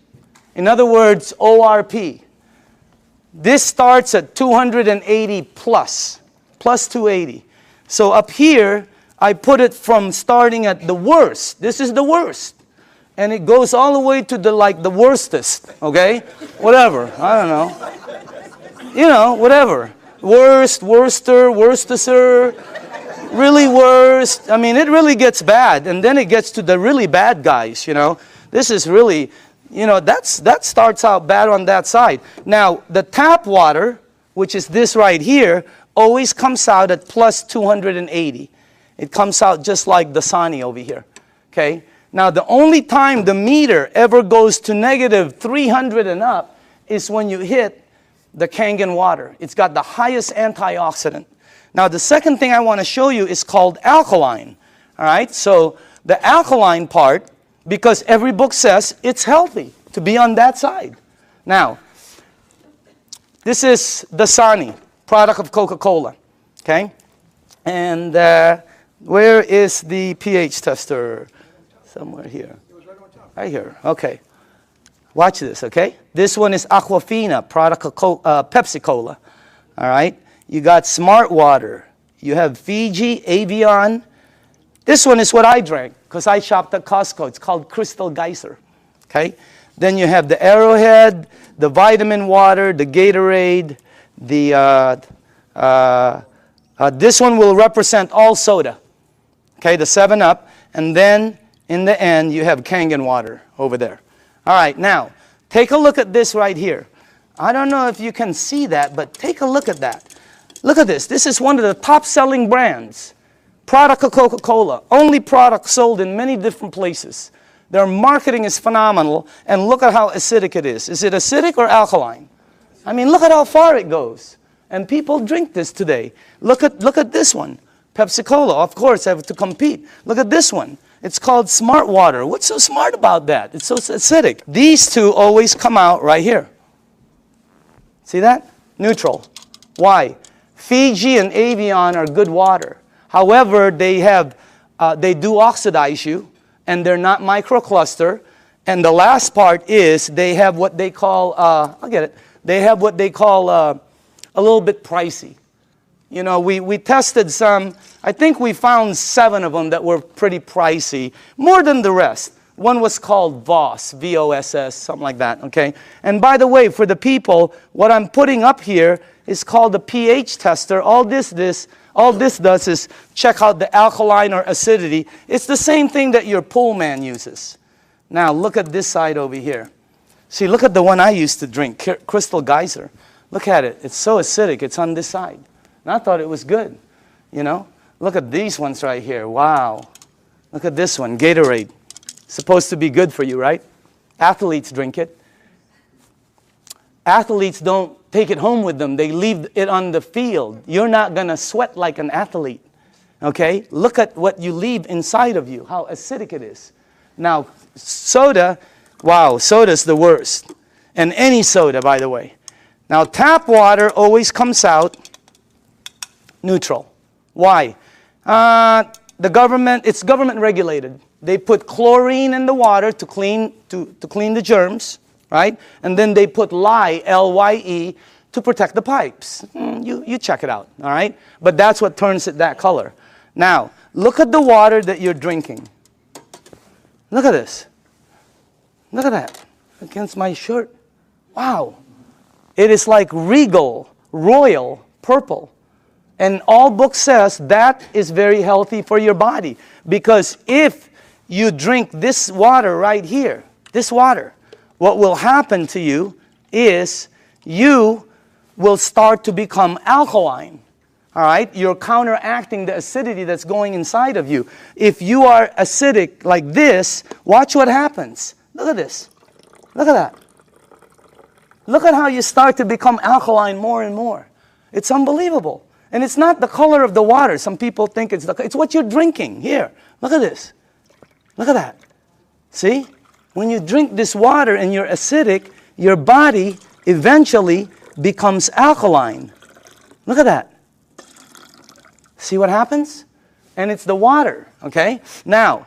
in other words, ORP, this starts at 280 plus 280. So up here, I put it from starting at the worst. This is the worst. And it goes all the way to the worstest, okay? Whatever, I don't know. You know, whatever. Worst, worster, worstester, really worst. I mean, it really gets bad. And then it gets to the really bad guys, you know. This is really, You know, that starts out bad on that side. Now, the tap water, which is this right here, always comes out at plus 280. It comes out just like the Dasani over here. Okay? Now, the only time the meter ever goes to negative 300 and up is when you hit the Kangen water. It's got the highest antioxidant. Now, the second thing I want to show you is called alkaline. All right? So, the alkaline part, because every book says it's healthy to be on that side. Now, this is Dasani, product of Coca-Cola. Okay? And where is the pH tester? Somewhere here. Right here. Okay. Watch this, okay? This one is Aquafina, product of Pepsi Cola. All right? You got Smart Water. You have Fiji, Avion. This one is what I drank because I shopped at Costco. It's called Crystal Geyser. Okay? Then you have the Arrowhead, the vitamin water, the Gatorade, the this one will represent all soda. Okay, the 7-Up. And then in the end, you have Kangen water over there. All right, now, take a look at this right here. I don't know if you can see that, but take a look at that. Look at this. This is one of the top-selling brands. Product of Coca-Cola. Only product sold in many different places. Their marketing is phenomenal, and look at how acidic it is. Is it acidic or alkaline? I mean, look at how far it goes. And people drink this today. Look at this one. Pepsi Cola, of course, have to compete. Look at this one. It's called Smart Water. What's so smart about that? It's so acidic. These two always come out right here. See that? Neutral. Why? Fiji and Avion are good water. However, they do oxidize you, and they're not microcluster. And the last part is they have what they call, I'll get it. They have what they call a little bit pricey. You know, we tested some. I think we found 7 of them that were pretty pricey, more than the rest. One was called VOSS, V-O-S-S, something like that, okay? And by the way, for the people, what I'm putting up here is called the pH tester. All this does is check out the alkaline or acidity. It's the same thing that your pool man uses. Now, look at this side over here. See, look at the one I used to drink, Crystal Geyser. Look at it. It's so acidic. It's on this side. And I thought it was good, you know. Look at these ones right here. Wow. Look at this one, Gatorade. Supposed to be good for you, right? Athletes drink it. Athletes don't take it home with them. They leave it on the field. You're not going to sweat like an athlete, okay? Look at what you leave inside of you, how acidic it is. Now, soda, wow, soda's the worst. And any soda, by the way. Now, tap water always comes out neutral. Why? It's government regulated. They put chlorine in the water to clean the germs, right? And then they put lye, L-Y-E, to protect the pipes. You check it out, all right? But that's what turns it that color. Now, look at the water that you're drinking. Look at this. Look at that. Against my shirt. Wow. It is like regal, royal, purple. And all book says that is very healthy for your body. Because if you drink this water right here, this water, what will happen to you is you will start to become alkaline. All right? You're counteracting the acidity that's going inside of you. If you are acidic like this, watch what happens. Look at this. Look at that. Look at how you start to become alkaline more and more. It's unbelievable. And it's not the color of the water. Some people think it's what you're drinking. Here, look at this. Look at that. See? When you drink this water and you're acidic, your body eventually becomes alkaline. Look at that. See what happens? And it's the water, okay? Now,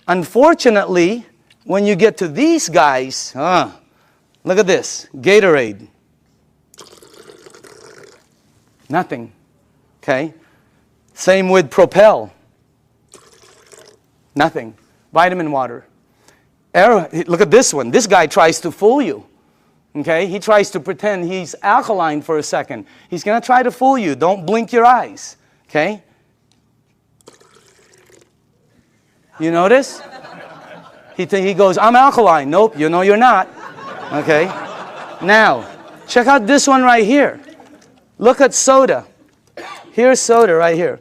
unfortunately, when you get to these guys, look at this, Gatorade. Nothing. Okay? Same with Propel. Nothing. Vitamin water. Look at this one. This guy tries to fool you. Okay? He tries to pretend he's alkaline for a second. He's going to try to fool you. Don't blink your eyes. Okay? You notice? He goes, I'm alkaline. Nope, you know you're not. Okay? Now, check out this one right here. Look at soda. Here's soda right here.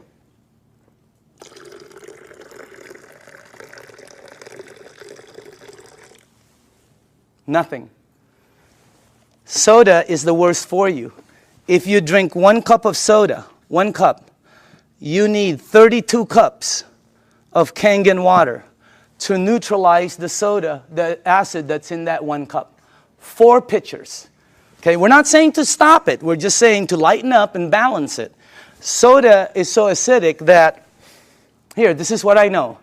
Nothing. Soda is the worst for you. If you drink 1 cup of soda, 1 cup, you need 32 cups of Kangen water to neutralize the soda, the acid that's in that 1 cup. 4 pitchers. Okay, we're not saying to stop it. We're just saying to lighten up and balance it. Soda is so acidic that, here, this is what I know.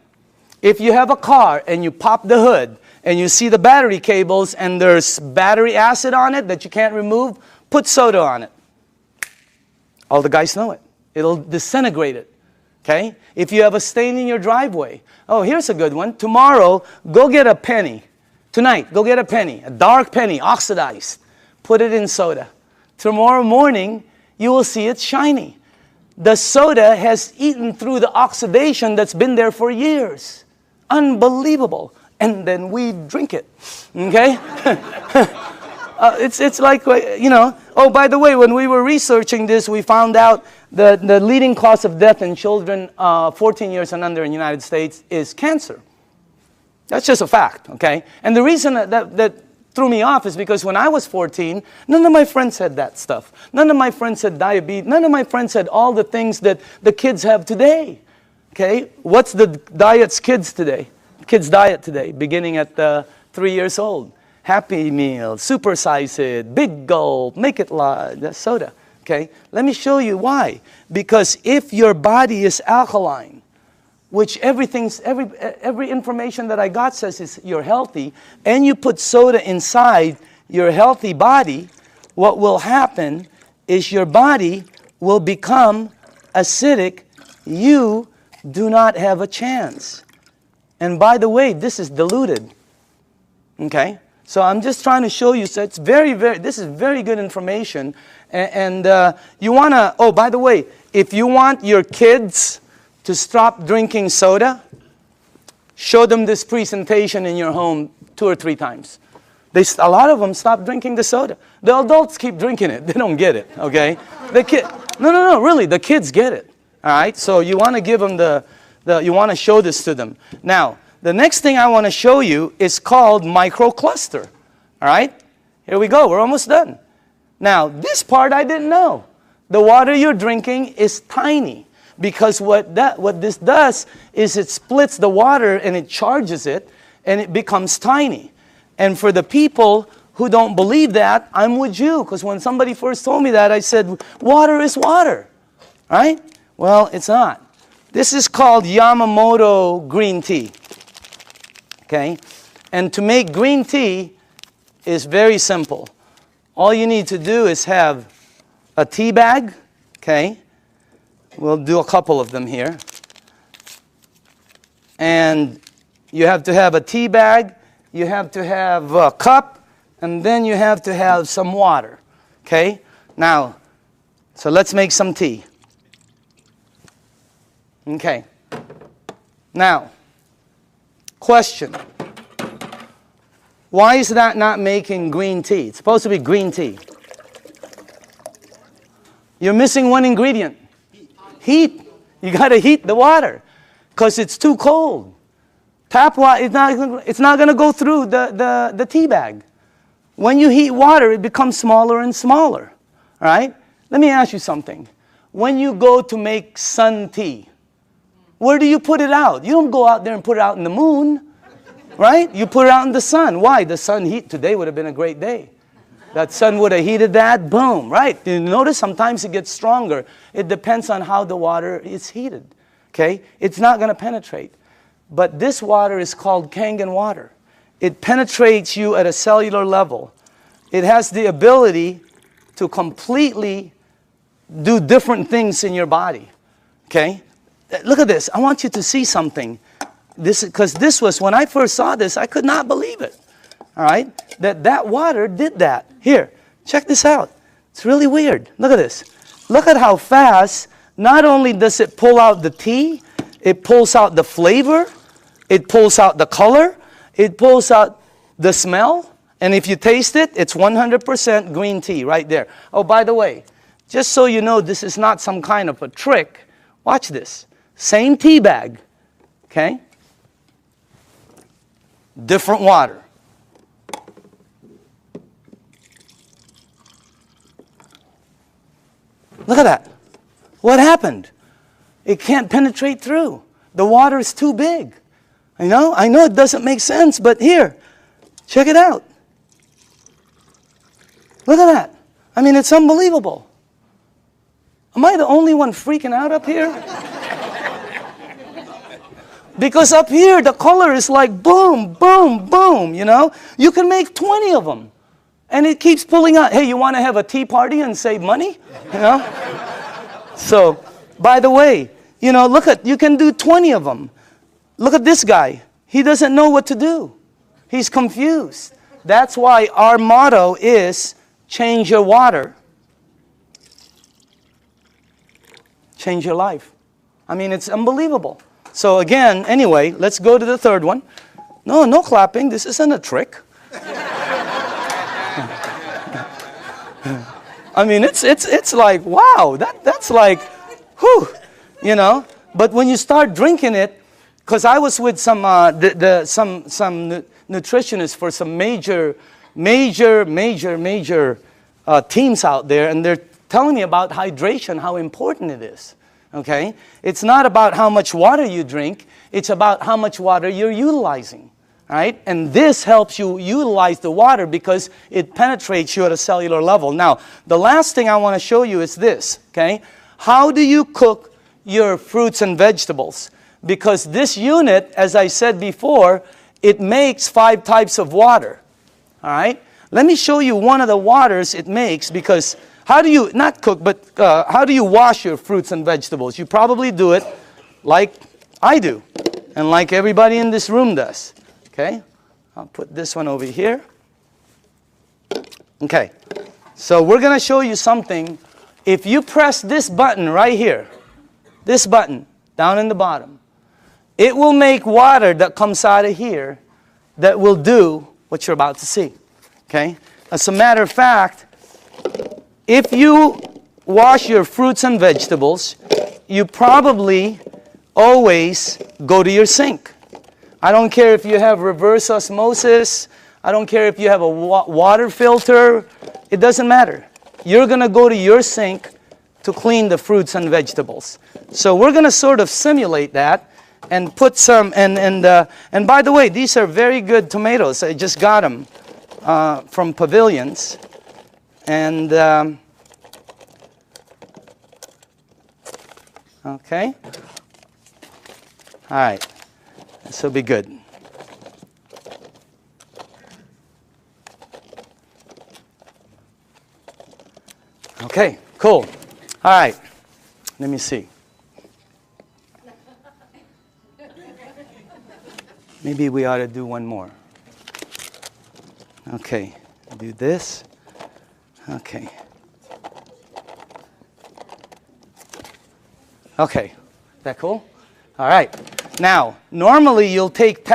If you have a car and you pop the hood and you see the battery cables and there's battery acid on it that you can't remove, put soda on it. All the guys know it. It'll disintegrate it. Okay? If you have a stain in your driveway, oh, here's a good one. Tomorrow, go get a penny. Tonight, go get a penny, a dark penny, oxidized. Put it in soda. Tomorrow morning, you will see it's shiny. The soda has eaten through the oxidation that's been there for years. Unbelievable. And then we drink it. Okay? It's like, you know, oh, by the way, when we were researching this, we found out that the leading cause of death in children 14 years and under in the United States is cancer. That's just a fact, okay? And the reason that threw me off is because when I was 14, none of my friends had that stuff. None of my friends had diabetes. None of my friends had all the things that the kids have today, okay? What's the diet's kids today? Kids' diet today, beginning at 3 years old. Happy Meal, supersize it, big gulp, make it large, that's soda. Okay? Let me show you why. Because if your body is alkaline, which every information that I got says is you're healthy, and you put soda inside your healthy body, what will happen is your body will become acidic. You do not have a chance. And by the way, this is diluted. Okay? So I'm just trying to show you, so it's this is very good information. And you want to, oh, by the way, if you want your kids to stop drinking soda, show them this presentation in your home 2 or 3 times. A lot of them stop drinking the soda. The adults keep drinking it. They don't get it, okay? No, really, the kids get it. All right? So you want to give them you want to show this to them. Now, the next thing I want to show you is called microcluster. All right? Here we go. We're almost done. Now, this part I didn't know. The water you're drinking is tiny because what this does is it splits the water and it charges it and it becomes tiny. And for the people who don't believe that, I'm with you because when somebody first told me that, I said, water is water. All right? Well, it's not. This is called Yamamoto green tea. Okay? And to make green tea is very simple. All you need to do is have a tea bag. Okay? We'll do a couple of them here. And you have to have a tea bag, you have to have a cup, and then you have to have some water. Okay? Now, so let's make some tea. Okay. Now, question. Why is that not making green tea? It's supposed to be green tea. You're missing one ingredient. Heat. You got to heat the water because it's too cold. Tap water, it's not going to go through the tea bag. When you heat water, it becomes smaller and smaller. All right? Let me ask you something. When you go to make sun tea, where do you put it out? You don't go out there and put it out in the moon, right? You put it out in the sun. Why? The sun heat. Today would have been a great day. That sun would have heated that, boom, right? You notice sometimes it gets stronger. It depends on how the water is heated, okay? It's not going to penetrate. But this water is called Kangen water. It penetrates you at a cellular level. It has the ability to completely do different things in your body, okay? Look at this. I want you to see something. Because this was, when I first saw this, I could not believe it. All right? That water did that. Here, check this out. It's really weird. Look at this. Look at how fast, not only does it pull out the tea, it pulls out the flavor, it pulls out the color, It pulls out the smell, and if you taste it, it's 100% green tea right there. Oh, by the way, just so you know this is not some kind of a trick, watch this. Same tea bag, okay? Different water. Look at that. What happened? It can't penetrate through. The water is too big. I know it doesn't make sense, but here, check it out. Look at that. I mean, it's unbelievable. Am I the only one freaking out up here? Because up here, the color is like boom, boom, boom, you know? You can make 20 of them. And it keeps pulling out. Hey, you want to have a tea party and save money? You know? So, by the way, you know, you can do 20 of them. Look at this guy. He doesn't know what to do. He's confused. That's why our motto is change your water. Change your life. I mean, it's unbelievable. So again, anyway, let's go to the third one. No clapping. This isn't a trick. I mean, it's like, wow, that's like, whew, you know. But when you start drinking it, because I was with some nutritionists for some major teams out there, and they're telling me about hydration, how important it is. Okay, it's not about how much water you drink; it's about how much water you're utilizing. Right? And this helps you utilize the water because it penetrates you at a cellular level. Now, the last thing I want to show you is this, okay? How do you cook your fruits and vegetables? Because this unit, as I said before, it makes 5 types of water. All right? Let me show you one of the waters it makes, because how do you, not cook, but how do you wash your fruits and vegetables? You probably do it like I do, and like everybody in this room does. Okay, I'll put this one over here. Okay, so we're going to show you something. If you press this button right here, this button down in the bottom, it will make water that comes out of here that will do what you're about to see. Okay, as a matter of fact, if you wash your fruits and vegetables, you probably always go to your sink. I don't care if you have reverse osmosis. I don't care if you have a water filter. It doesn't matter. You're going to go to your sink to clean the fruits and vegetables. So we're going to sort of simulate that and put some, and by the way, these are very good tomatoes. I just got them from Pavilions. And, okay. All right. This will be good. Okay, cool. All right. Let me see. Maybe we ought to do one more. Okay, do this. Okay. Okay, is that cool? All right. Now, normally you'll take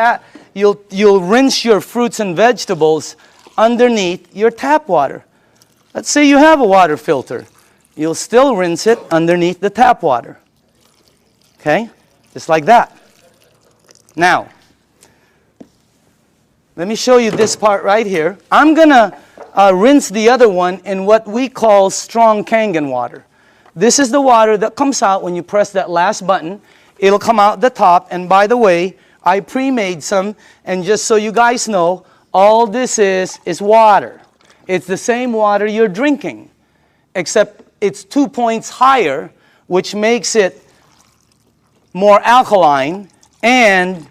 you'll rinse your fruits and vegetables underneath your tap water. Let's say you have a water filter. You'll still rinse it underneath the tap water. Okay? Just like that. Now, let me show you this part right here. I'm going to rinse the other one in what we call strong Kangen water. This is the water that comes out when you press that last button. It'll come out the top, and by the way, I pre-made some, and just so you guys know, all this is water. It's the same water you're drinking, except it's 2 points higher, which makes it more alkaline, and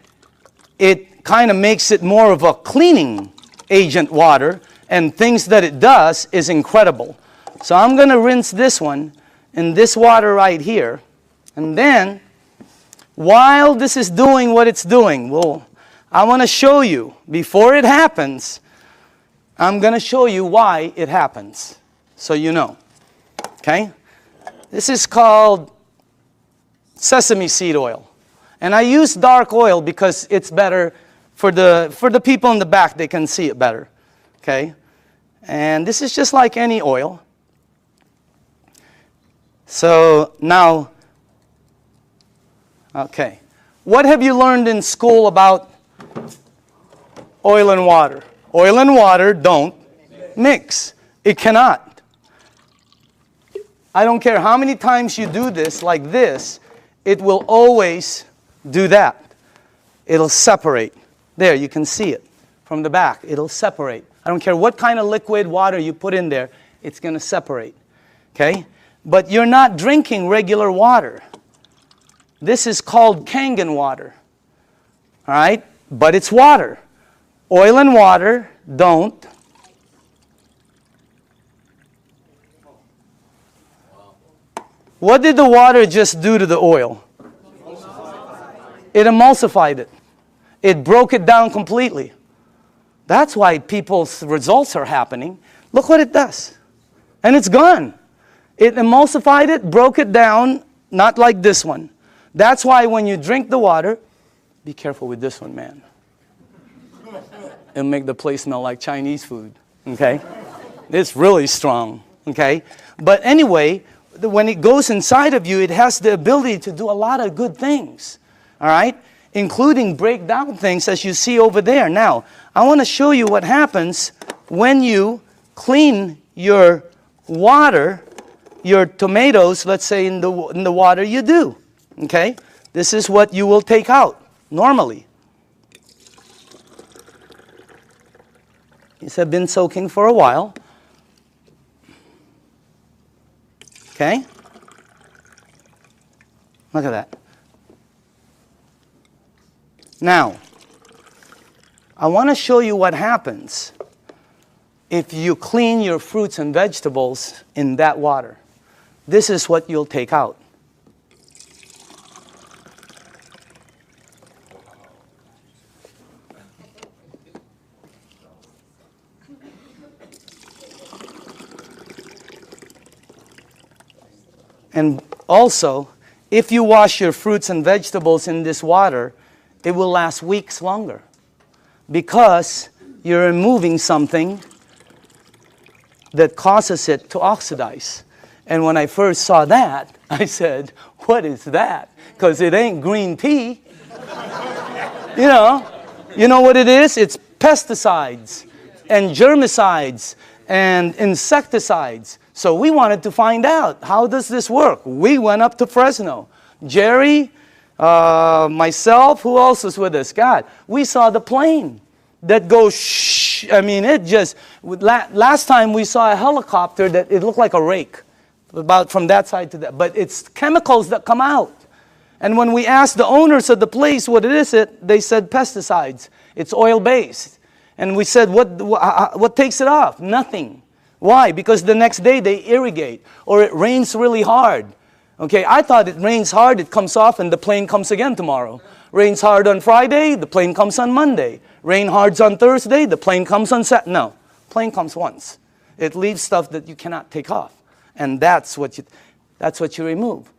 it kind of makes it more of a cleaning agent water, and things that it does is incredible. So I'm going to rinse this one in this water right here, and then while this is doing what it's doing, well, I want to show you, before it happens, I'm going to show you why it happens, so you know. Okay? This is called sesame seed oil. And I use dark oil because it's better For the people in the back, they can see it better. Okay? And this is just like any oil. So now, okay. What have you learned in school about oil and water? Oil and water don't mix. It cannot. I don't care how many times you do this like this, it will always do that. It'll separate. There, you can see it from the back. It'll separate. I don't care what kind of liquid water you put in there, it's going to separate. Okay? But you're not drinking regular water. This is called Kangen water. All right? But it's water. Oil and water don't. What did the water just do to the oil? It emulsified it. It broke it down completely. That's why people's results are happening. Look what it does. And it's gone. It emulsified it, broke it down, not like this one. That's why when you drink the water, be careful with this one, man. It'll make the place smell like Chinese food, okay? It's really strong, okay? But anyway, when it goes inside of you, it has the ability to do a lot of good things, all right? Including break down things as you see over there. Now, I want to show you what happens when you clean your water, your tomatoes, let's say in the water you do. Okay? This is what you will take out normally. These have been soaking for a while. Okay? Look at that. Now, I want to show you what happens if you clean your fruits and vegetables in that water. This is what you'll take out. And also, if you wash your fruits and vegetables in this water, it will last weeks longer because you're removing something that causes it to oxidize. And when I first saw that, I said, what is that? Because it ain't green tea. You know what it is? It's pesticides and germicides and insecticides. So we wanted to find out, how does this work? We went up to Fresno. Jerry, myself, who else was with us? God, we saw the plane that goes shh. I mean, it just, last time we saw a helicopter that it looked like a rake, about from that side to that. But it's chemicals that come out. And when we asked the owners of the place what it is, they said pesticides. It's oil-based. And we said, what takes it off? Nothing. Why? Because the next day they irrigate, or it rains really hard. Okay, I thought it rains hard, it comes off, and the plane comes again tomorrow. Rains hard on Friday, the plane comes on Monday. Rain hard on Thursday, the plane comes on Saturday. No, plane comes once. It leaves stuff that you cannot take off. And that's what you remove.